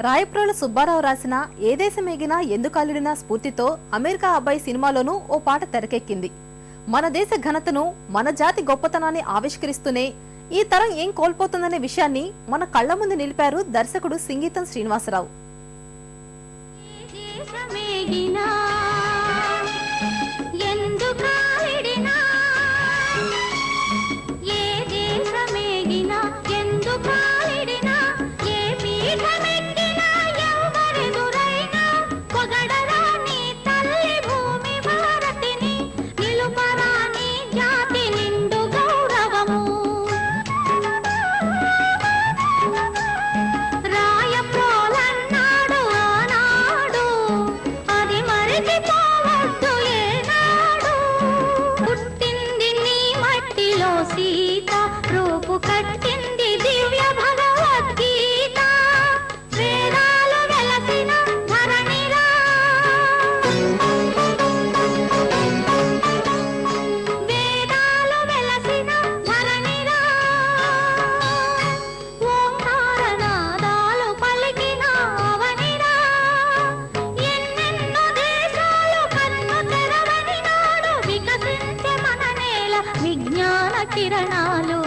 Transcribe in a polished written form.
రాయప్రోలు సుబ్బారావు రాసిన ఏ దేశమేగినా ఎందుకల్లిడినా స్ఫూర్తితో అమెరికా అబ్బాయి సినిమాలోనూ ఓ పాట తెరకెక్కింది. మన దేశ ఘనతను, మన జాతి గొప్పతనాన్ని ఆవిష్కరిస్తూనే ఈ తరం ఏం కోల్పోతుందనే విషయాన్ని మన కళ్ల ముందు నిలిపారు దర్శకుడు సింగీతం శ్రీనివాసరావు. సీత రూపు కట్టింది దివ్య భగవద్గీత, వేదాలు వెలసిన ధరణిరా, వేదాలు వెలసిన ధరణిరా, ఓంకారనాదాలు పలికిన అవనిరా, ఎన్నెన్నో దేశాలు కన్ను తెరవని నాడు వికసించే మన నేల విజ్ఞాన కిరణాలు.